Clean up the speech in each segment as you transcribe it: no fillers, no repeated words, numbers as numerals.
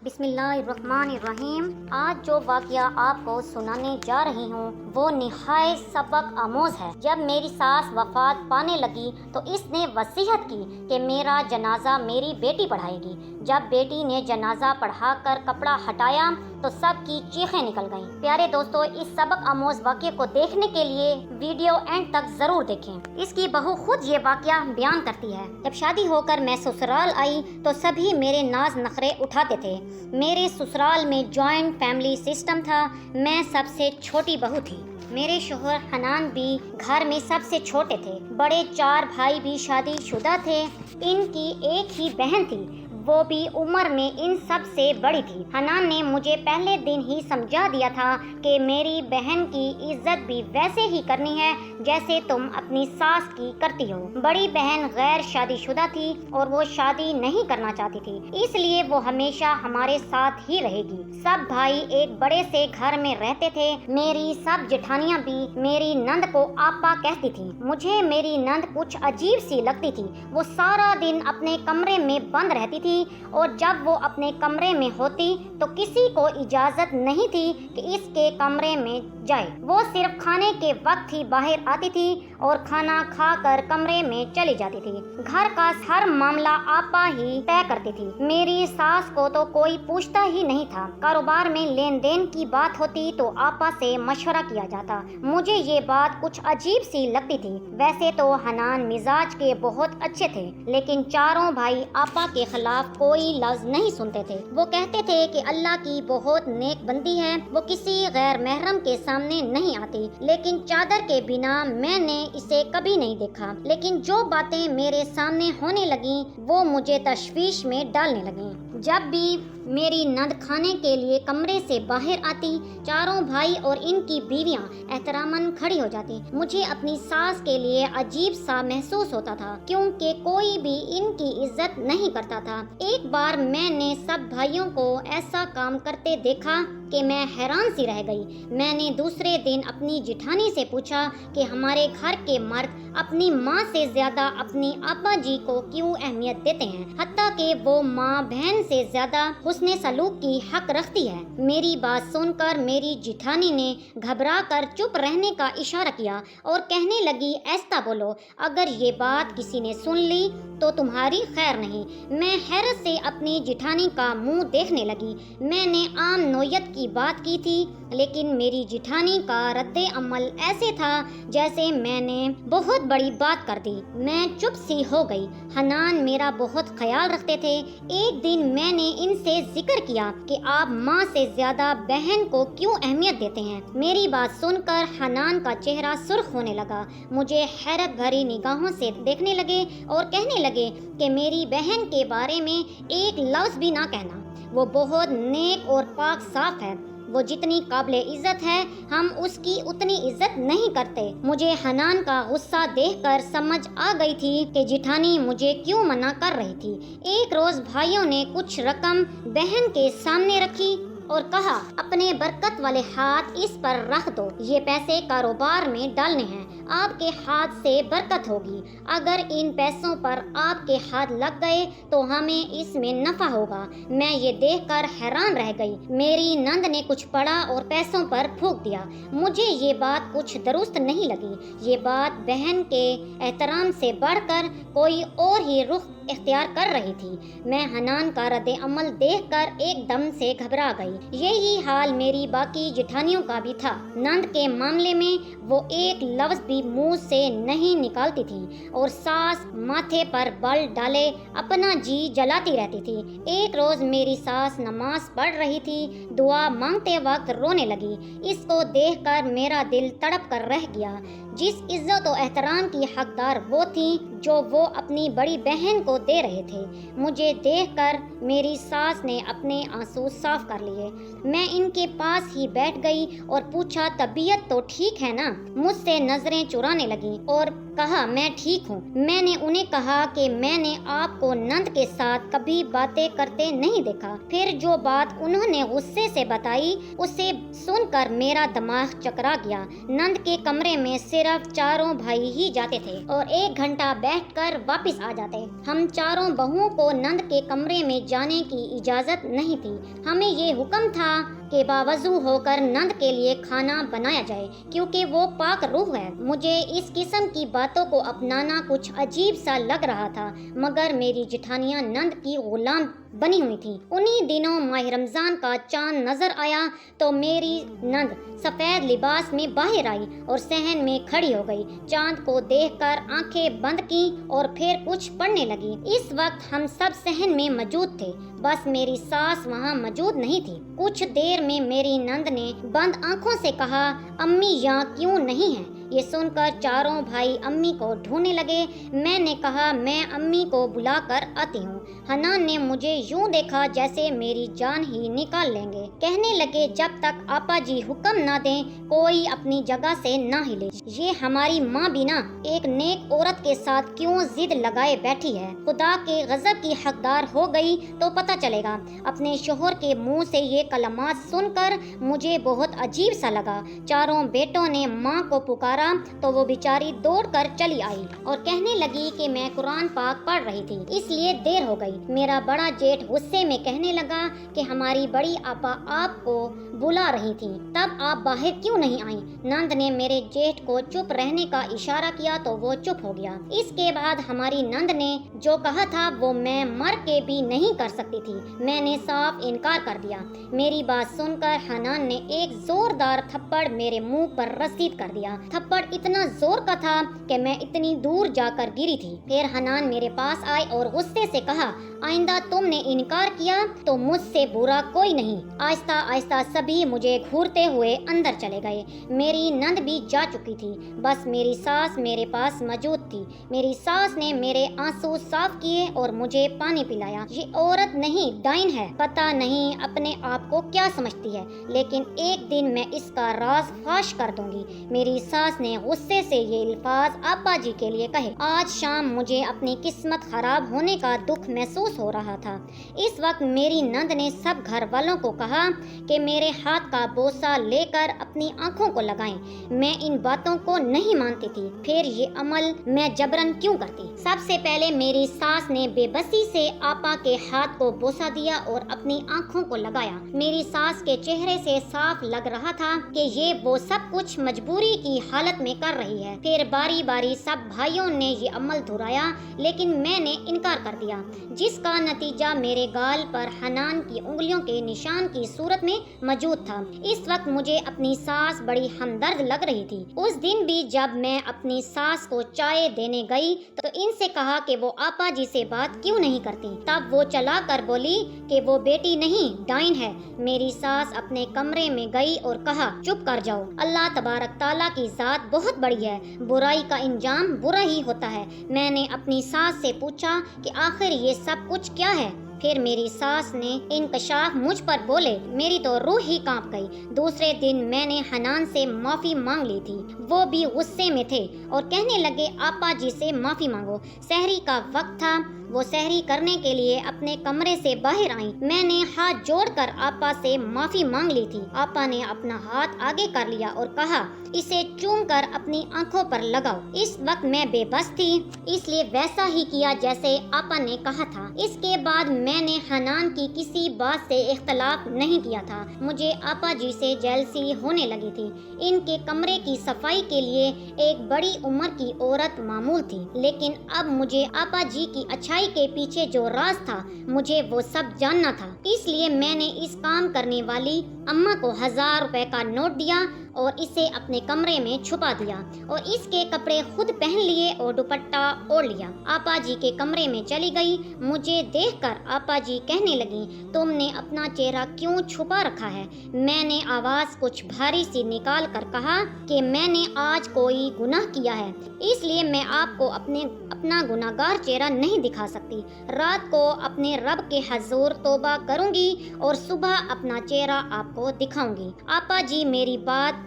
بسم اللہ الرحمن الرحیم۔ آج جو واقعہ آپ کو سنانے جا رہی ہوں وہ نہایت سبق آموز ہے۔ جب میری ساس وفات پانے لگی تو اس نے وصیت کی کہ میرا جنازہ میری بیٹی پڑھائے گی۔ جب بیٹی نے جنازہ پڑھا کر کپڑا ہٹایا تو سب کی چیخیں نکل گئیں۔ پیارے دوستو، اس سبق آموز واقعے کو دیکھنے کے لیے ویڈیو اینڈ تک ضرور دیکھیں۔ اس کی بہو خود یہ واقعہ بیان کرتی ہے۔ جب شادی ہو کر میں سسرال آئی تو سبھی میرے ناز نخرے اٹھاتے تھے۔ میرے سسرال میں جوائنٹ فیملی سسٹم تھا۔ میں سب سے چھوٹی بہو تھی۔ میرے شوہر حنان بھی گھر میں سب سے چھوٹے تھے۔ بڑے 4 بھائی بھی شادی شدہ تھے۔ ان کی ایک ہی بہن تھی، وہ بھی عمر میں ان سب سے بڑی تھی۔ حنان نے مجھے پہلے دن ہی سمجھا دیا تھا کہ میری بہن کی عزت بھی ویسے ہی کرنی ہے جیسے تم اپنی ساس کی کرتی ہو۔ بڑی بہن غیر شادی شدہ تھی اور وہ شادی نہیں کرنا چاہتی تھی، اس لیے وہ ہمیشہ ہمارے ساتھ ہی رہے گی۔ سب بھائی ایک بڑے سے گھر میں رہتے تھے۔ میری سب جٹھانیاں بھی میری نند کو آپا کہتی تھی۔ مجھے میری نند کچھ عجیب سی لگتی تھی۔ وہ سارا دن اپنے کمرے میں بند رہتی تھی اور جب وہ اپنے کمرے میں ہوتی تو کسی کو اجازت نہیں تھی کہ اس کے کمرے میں جائے۔ وہ صرف کھانے کے وقت ہی باہر آتی تھی اور کھانا کھا کر کمرے میں چلی جاتی تھی۔ گھر کا ہر معاملہ آپا ہی طے کرتی تھی۔ میری ساس کو تو کوئی پوچھتا ہی نہیں تھا۔ کاروبار میں لین دین کی بات ہوتی تو آپا سے مشورہ کیا جاتا۔ مجھے یہ بات کچھ عجیب سی لگتی تھی۔ ویسے تو حنان مزاج کے بہت اچھے تھے، لیکن چاروں بھائی آپا کے خلاف کوئی لفظ نہیں سنتے تھے۔ وہ کہتے تھے کہ اللہ کی بہت نیک بندی ہے، وہ کسی غیر محرم کے سامنے نہیں آتی، لیکن چادر کے بنا میں نے اسے کبھی نہیں دیکھا۔ لیکن جو باتیں میرے سامنے ہونے لگیں وہ مجھے تشویش میں ڈالنے لگیں۔ جب بھی میری نند کھانے کے لیے کمرے سے باہر آتی، چاروں بھائی اور ان کی بیویاں احتراماً کھڑی ہو جاتی۔ مجھے اپنی ساس کے لیے عجیب سا محسوس ہوتا تھا، کیونکہ کوئی بھی ان کی عزت نہیں کرتا تھا۔ ایک بار میں نے سب بھائیوں کو ایسا کام کرتے دیکھا کہ میں حیران سی رہ گئی۔ میں نے دوسرے دن اپنی جٹھانی سے پوچھا کہ ہمارے گھر کے مرد اپنی ماں سے زیادہ اپنی آپا جی کو کیوں اہمیت دیتے ہیں، حتیٰ کہ وہ ماں بہن سے زیادہ حسن سلوک کی حق رکھتی ہے۔ میری بات سن کر میری جٹھانی نے گھبرا کر چپ رہنے کا اشارہ کیا اور کہنے لگی، ایسا بولو، اگر یہ بات کسی نے سن لی تو تمہاری خیر نہیں۔ میں حیرت سے اپنی جٹھانی کا منہ دیکھنے لگی۔ میں نے عام نوعیت کی بات کی تھی، لیکن میری جٹھانی کا رد عمل ایسے تھا جیسے میں نے بہت بڑی بات کر دی۔ میں چپ سی ہو گئی۔ حنان میرا بہت خیال رکھتے تھے۔ ایک دن میں نے ان سے ذکر کیا کہ آپ ماں سے زیادہ بہن کو کیوں اہمیت دیتے ہیں۔ میری بات سن کر حنان کا چہرہ سرخ ہونے لگا، مجھے حیرت بھری نگاہوں سے دیکھنے لگے اور کہنے لگے کہ میری بہن کے بارے میں ایک لفظ بھی نہ کہنا۔ وہ بہت نیک اور پاک صاف ہے، وہ جتنی قابل عزت ہے ہم اس کی اتنی عزت نہیں کرتے۔ مجھے حنان کا غصہ دیکھ کر سمجھ آ گئی تھی کہ جٹھانی مجھے کیوں منع کر رہی تھی۔ ایک روز بھائیوں نے کچھ رقم بہن کے سامنے رکھی اور کہا، اپنے برکت والے ہاتھ اس پر رکھ دو، یہ پیسے کاروبار میں ڈالنے ہیں، آپ کے ہاتھ سے برکت ہوگی۔ اگر ان پیسوں پر آپ کے ہاتھ لگ گئے تو ہمیں اس میں نفع ہوگا۔ میں یہ دیکھ کر حیران رہ گئی۔ میری نند نے کچھ پڑھا اور پیسوں پر پھونک دیا۔ مجھے یہ بات کچھ درست نہیں لگی۔ یہ بات بہن کے احترام سے بڑھ کر کوئی اور ہی رخ اختیار کر رہی تھی۔ میں حنان کا رد عمل دیکھ کر ایک دم سے گھبرا گئی۔ یہی حال میری باقی جٹھانیوں کا بھی تھا۔ نند کے معاملے میں وہ ایک لفظ بھی منہ سے نہیں نکالتی تھی اور ساس ماتھے پر بل ڈالے اپنا جی جلاتی رہتی تھی۔ ایک روز میری ساس نماز پڑھ رہی تھی، دعا مانگتے وقت رونے لگی۔ اس کو دیکھ کر میرا دل تڑپ کر رہ گیا۔ جس عزت و احترام کی حقدار وہ تھی جو وہ اپنی بڑی بہن کو دے رہے تھے۔ مجھے دیکھ کر میری ساس نے اپنے آنسو صاف کر لیے۔ میں ان کے پاس ہی بیٹھ گئی اور پوچھا، طبیعت تو ٹھیک ہے نا؟ مجھ سے نظریں چرانے لگیں اور کہا میں ٹھیک ہوں۔ میں نے انہیں کہا کہ میں نے آپ کو نند کے ساتھ کبھی باتیں کرتے نہیں دیکھا۔ پھر جو بات انہوں نے غصے سے بتائی اسے سن کر میرا دماغ چکرا گیا۔ نند کے کمرے میں صرف چاروں بھائی ہی جاتے تھے اور 1 گھنٹہ بیٹھ کر واپس آ جاتے۔ ہم چاروں بہوؤں کو نند کے کمرے میں جانے کی اجازت نہیں تھی۔ ہمیں یہ حکم تھا کہ باوضو ہو کر نند کے لیے کھانا بنایا جائے کیونکہ وہ پاک روح ہے۔ مجھے اس قسم کی باتوں کو اپنانا کچھ عجیب سا لگ رہا تھا، مگر میری جٹھانیاں نند کی غلام بنی ہوئی تھیں۔ انہی دنوں ماہ رمضان کا چاند نظر آیا تو میری نند سفید لباس میں باہر آئی اور صحن میں کھڑی ہو گئی۔ چاند کو دیکھ کر آنکھیں بند کی اور پھر کچھ پڑھنے لگی۔ اس وقت ہم سب صحن میں موجود تھے، بس میری ساس وہاں موجود نہیں تھی۔ کچھ دیر میں میری نند نے بند آنکھوں سے کہا، امی یہاں کیوں نہیں ہیں؟ یہ سن کر چاروں بھائی امی کو ڈھونڈنے لگے۔ میں نے کہا میں امی کو بلا کر آتی ہوں۔ حنان نے مجھے یوں دیکھا جیسے میری جان ہی نکال لیں گے۔ کہنے لگے جب تک آپا جی حکم نہ دیں کوئی اپنی جگہ سے نہ ہلے۔ یہ ہماری ماں بھی نہ ایک نیک عورت کے ساتھ کیوں ضد لگائے بیٹھی ہے؟ خدا کے غضب کی حقدار ہو گئی تو پتہ چلے گا۔ اپنے شوہر کے منہ سے یہ کلمات سن کر مجھے بہت عجیب سا لگا۔ چاروں بیٹوں نے ماں کو پکارا تو وہ بیچاری دوڑ کر چلی آئی اور کہنے لگی کہ میں قرآن پاک پڑھ رہی تھی اس لیے دیر ہو گئی۔ میرا بڑا جیٹھ غصے میں کہنے لگا کہ ہماری بڑی آپا آپ کو بلا رہی تھی، تب آپ باہر کیوں نہیں آئیں؟ نند نے میرے جیٹھ کو چپ رہنے کا اشارہ کیا تو وہ چپ ہو گیا۔ اس کے بعد ہماری نند نے جو کہا تھا وہ میں مر کے بھی نہیں کر سکتی تھی۔ میں نے صاف انکار کر دیا۔ میری بات سن کر حنان نے ایک زوردار تھپڑ میرے منہ پر رسید کر دیا۔ تھپڑ اتنا زور کا تھا کہ میں اتنی دور جا کر گری تھی۔ پھر حنان میرے پاس آئے اور غصے سے کہا، آئندہ تم نے انکار کیا تو مجھ سے برا کوئی نہیں۔ آہستہ آہستہ سبھی مجھے گھورتے ہوئے اندر چلے گئے۔ میری نند بھی جا چکی تھی، بس میری ساس میرے پاس موجود تھی۔ میری ساس نے میرے آنسو صاف کیے اور مجھے پانی پلایا۔ یہ عورت نہیں ڈائن ہے، پتہ نہیں اپنے آپ کو کیا سمجھتی ہے، لیکن ایک دن میں اس کا راز فاش کر دوں گی۔ میری ساس نے غصے سے یہ الفاظ آپا جی کے لیے کہے۔ آج شام مجھے اپنی قسمت خراب ہونے کا دکھ محسوس ہو رہا تھا۔ اس وقت میری نند نے سب گھر والوں کو کہا کہ میرے ہاتھ کا بوسہ لے کر اپنی آنکھوں کو لگائیں۔ میں ان باتوں کو نہیں مانتی تھی، پھر یہ عمل میں جبرن کیوں کرتی؟ سب سے پہلے میری ساس نے بے بسی سے آپا کے ہاتھ کو بوسہ دیا اور اپنی آنکھوں کو لگایا۔ میری ساس کے چہرے سے صاف لگ رہا تھا کہ یہ وہ سب کچھ مجبوری کی حالت میں کر رہی ہے۔ پھر باری باری سب بھائیوں نے یہ عمل دہرایا، لیکن میں نے انکار کر دیا، جس کا نتیجہ میرے گال پر حنان کی انگلیوں کے نشان کی صورت میں موجود تھا۔ اس وقت مجھے اپنی ساس بڑی ہمدرد لگ رہی تھی۔ اس دن بھی جب میں اپنی ساس کو چائے دینے گئی تو ان سے کہا کہ وہ آپا جی سے بات کیوں نہیں کرتی، تب وہ چلا کر بولی کہ وہ بیٹی نہیں ڈائن ہے۔ میری ساس اپنے کمرے میں گئی اور کہا، چپ کر جاؤ، اللہ تبارک تعالیٰ کی ذات بہت بڑی ہے، برائی کا انجام برا ہی ہوتا ہے۔ میں نے اپنی ساس سے پوچھا کہ آخر یہ سب کچھ کیا ہے؟ پھر میری ساس نے انکشاف مجھ پر بولے، میری تو روح ہی کانپ گئی۔ دوسرے دن میں نے حنان سے معافی مانگ لی تھی، وہ بھی غصے میں تھے اور کہنے لگے آپا جی سے معافی مانگو۔ سحری کا وقت تھا، وہ سحری کرنے کے لیے اپنے کمرے سے باہر آئیں۔ میں نے ہاتھ جوڑ کر آپا سے معافی مانگ لی تھی۔ آپا نے اپنا ہاتھ آگے کر لیا اور کہا، اسے چوم کر اپنی آنکھوں پر لگاؤ۔ اس وقت میں بے بس تھی، اس لیے ویسا ہی کیا جیسے آپا نے کہا تھا۔ اس کے بعد میں نے حنان کی کسی بات سے اختلاف نہیں کیا تھا۔ مجھے آپا جی سے جیلسی ہونے لگی تھی۔ ان کے کمرے کی صفائی کے لیے ایک بڑی عمر کی عورت معمول تھی، لیکن اب مجھے آپا جی کی اچھائی کے پیچھے جو راز تھا مجھے وہ سب جاننا تھا۔ اس لیے میں نے اس کام کرنے والی اماں کو 1000 روپے کا نوٹ دیا اور اسے اپنے کمرے میں چھپا دیا اور اس کے کپڑے خود پہن لیے اور دوپٹہ اوڑھ لیا۔ آپا جی کے کمرے میں چلی گئی۔ مجھے دیکھ کر آپا جی کہنے لگی، تم نے اپنا چہرہ کیوں چھپا رکھا ہے؟ میں نے آواز کچھ بھاری سی نکال کر کہا کہ میں نے آج کوئی گناہ کیا ہے، اس لیے میں آپ کو اپنا گناہگار چہرہ نہیں دکھا سکتی۔ رات کو اپنے رب کے حضور توبہ کروں گی اور صبح اپنا چہرہ آپ کو دکھاؤں گی۔ آپا جی میری بات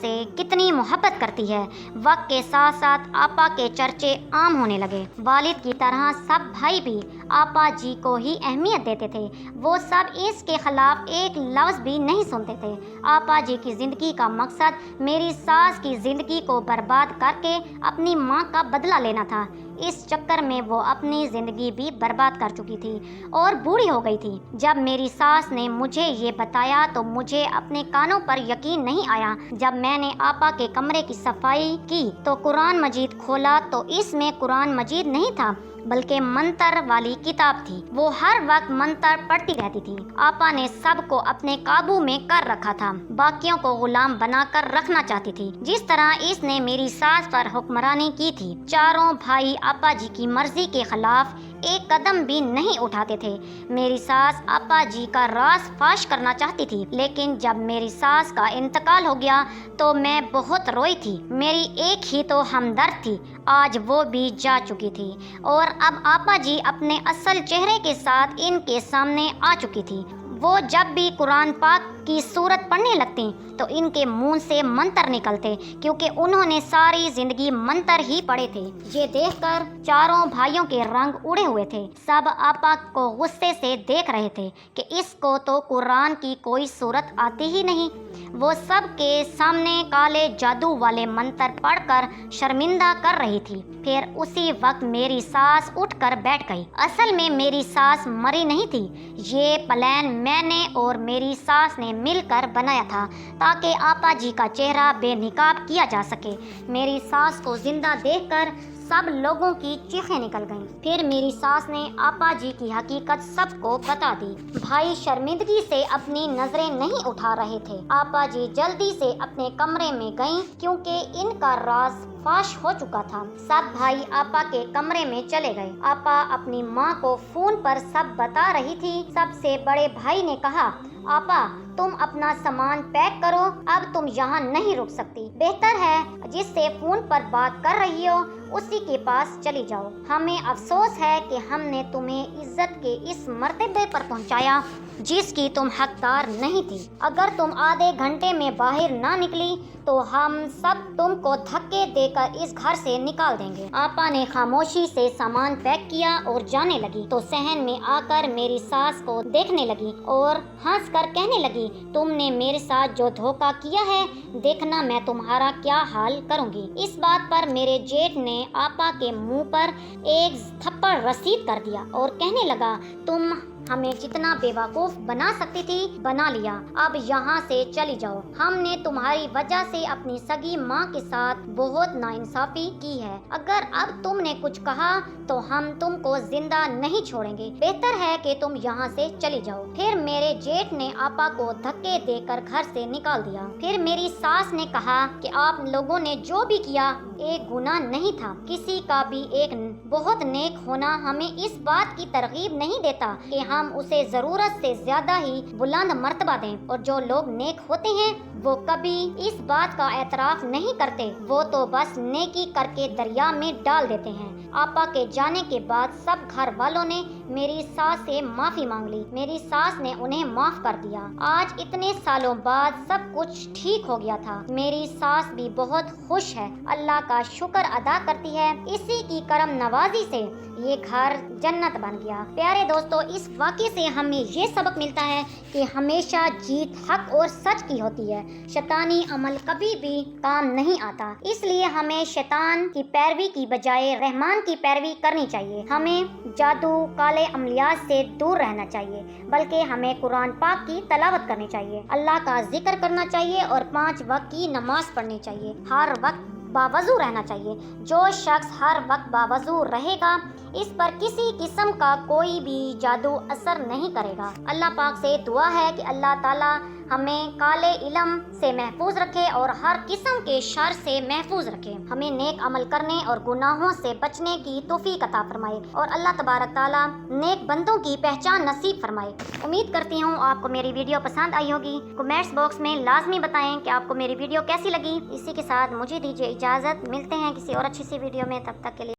سے کتنی محبت کرتی ہے۔ وقت کے ساتھ ساتھ آپا کے چرچے عام ہونے لگے۔ والد کی طرح سب بھائی بھی آپا جی کو ہی اہمیت دیتے تھے۔ وہ سب اس کے خلاف ایک لفظ بھی نہیں سنتے تھے۔ آپا جی کی زندگی کا مقصد میری ساس کی زندگی کو برباد کر کے اپنی ماں کا بدلہ لینا تھا۔ اس چکر میں وہ اپنی زندگی بھی برباد کر چکی تھی اور بوڑھی ہو گئی تھی۔ جب میری ساس نے مجھے یہ بتایا تو مجھے اپنے کانوں پر یقین نہیں آیا۔ جب میں نے آپا کے کمرے کی صفائی کی تو قرآن مجید کھولا تو اس میں قرآن مجید نہیں تھا بلکہ منتر والی کتاب تھی۔ وہ ہر وقت منتر پڑھتی رہتی تھی۔ آپا نے سب کو اپنے قابو میں کر رکھا تھا، باقیوں کو غلام بنا کر رکھنا چاہتی تھی، جس طرح اس نے میری ساس پر حکمرانی کی تھی۔ چاروں بھائی آپا جی کی مرضی کے خلاف ایک قدم بھی نہیں اٹھاتے تھے۔ میری ساس آپا جی کا راز فاش کرنا چاہتی تھی، لیکن جب میری ساس کا انتقال ہو گیا تو میں بہت روئی تھی۔ میری ایک ہی تو ہمدرد تھی، آج وہ بھی جا چکی تھی اور اب آپا جی اپنے اصل چہرے کے ساتھ ان کے سامنے آ چکی تھی۔ وہ جب بھی قرآن پاک کی سورت پڑھنے لگتی تو ان کے منہ سے منتر نکلتے، کیونکہ انہوں نے ساری زندگی منتر ہی پڑھے تھے۔ یہ دیکھ کر چاروں بھائیوں کے رنگ اڑے ہوئے تھے۔ سب آپا کو غصے سے دیکھ رہے تھے کہ اس کو تو قرآن کی کوئی سورت آتی ہی نہیں۔ وہ سب کے سامنے کالے جادو والے منتر پڑھ کر شرمندہ کر رہی تھی۔ پھر اسی وقت میری ساس اٹھ کر بیٹھ گئی۔ اصل میں میری ساس مری نہیں تھی، یہ پلان میں نے اور میری ساس نے مل کر بنایا تھا تاکہ آپا جی کا چہرہ بے نقاب کیا جا سکے۔ میری ساس کو زندہ دیکھ کر سب لوگوں کی چیخیں نکل گئیں۔ پھر میری ساس نے آپا جی کی حقیقت سب کو بتا دی۔ بھائی شرمندگی سے اپنی نظریں نہیں اٹھا رہے تھے۔ آپا جی جلدی سے اپنے کمرے میں گئیں کیونکہ ان کا راز فاش ہو چکا تھا۔ سب بھائی آپا کے کمرے میں چلے گئے۔ آپا اپنی ماں کو فون پر سب بتا رہی تھی۔ سب سے بڑے بھائی نے کہا، آپا تم اپنا سامان پیک کرو، اب تم یہاں نہیں رک سکتی، بہتر ہے جس سے فون پر بات کر رہی ہو اسی کے پاس چلی جاؤ۔ ہمیں افسوس ہے کہ ہم نے تمہیں عزت کے اس مرتبے پر پہنچایا جس کی تم حقدار نہیں تھی۔ اگر تم آدھے گھنٹے میں باہر نہ نکلی تو ہم سب تم کو دھکے دے کر اس گھر سے نکال دیں گے۔ آپا نے خاموشی سے سامان پیک کیا اور جانے لگی تو صحن میں آ کر میری ساس کو دیکھنے لگی اور ہنس کر کہنے لگی، تم نے میرے ساتھ جو دھوکہ کیا ہے، دیکھنا میں تمہارا کیا حال کروں گی۔ اس بات پر میرے جیٹ نے آپا کے منہ پر ایک تھپڑ رسید کر دیا اور کہنے لگا، تم ہمیں جتنا بیوقوف بنا سکتی تھی بنا لیا، اب یہاں سے چلی جاؤ۔ ہم نے تمہاری وجہ سے اپنی سگی ماں کے ساتھ بہت ناانصافی کی ہے، اگر اب تم نے کچھ کہا تو ہم تم کو زندہ نہیں چھوڑیں گے، بہتر ہے کہ تم یہاں سے چلی جاؤ۔ پھر میرے جیٹ نے آپا کو دھکے دے کر گھر سے نکال دیا۔ پھر میری ساس نے کہا کہ آپ لوگوں نے جو بھی کیا ایک گناہ نہیں تھا، کسی کا بھی ایک بہت نیک ہونا ہمیں اس بات کی ترغیب نہیں دیتا کہ ہم اسے ضرورت سے زیادہ ہی بلند مرتبہ دیں، اور جو لوگ نیک ہوتے ہیں وہ کبھی اس بات کا اعتراف نہیں کرتے، وہ تو بس نیکی کر کے دریا میں ڈال دیتے ہیں۔ آپا کے جانے کے بعد سب گھر والوں نے میری ساس سے معافی مانگ لی۔ میری ساس نے انہیں معاف کر دیا۔ آج اتنے سالوں بعد سب کچھ ٹھیک ہو گیا تھا۔ میری ساس بھی بہت خوش ہے، اللہ کا شکر ادا کرتی ہے، اسی کی کرم نوازی سے یہ گھر جنت بن گیا۔ پیارے دوستو، اس واقعے سے ہمیں یہ سبق ملتا ہے کہ ہمیشہ جیت حق اور سچ کی ہوتی ہے۔ شیطانی عمل کبھی بھی کام نہیں آتا، اس لیے ہمیں شیطان کی پیروی کی بجائے رحمان کی پیروی کرنی چاہیے۔ ہمیں جادو کالے عملیات سے دور رہنا چاہیے، بلکہ ہمیں قرآن پاک کی تلاوت کرنی چاہیے، اللہ کا ذکر کرنا چاہیے اور 5 وقت کی نماز پڑھنی چاہیے، ہر وقت باوضو رہنا چاہیے۔ جو شخص ہر وقت باوضو رہے گا اس پر کسی قسم کا کوئی بھی جادو اثر نہیں کرے گا۔ اللہ پاک سے دعا ہے کہ اللہ تعالیٰ ہمیں کالے علم سے محفوظ رکھے اور ہر قسم کے شر سے محفوظ رکھے، ہمیں نیک عمل کرنے اور گناہوں سے بچنے کی توفیق عطا فرمائے اور اللہ تبارک تعالیٰ نیک بندوں کی پہچان نصیب فرمائے۔ امید کرتی ہوں آپ کو میری ویڈیو پسند آئی ہوگی۔ کمنٹس باکس میں لازمی بتائیں کہ آپ کو میری ویڈیو کیسی لگی۔ اسی کے ساتھ مجھے دیجیے اجازت، ملتے ہیں کسی اور اچھی سی ویڈیو میں، تب تک کے لیے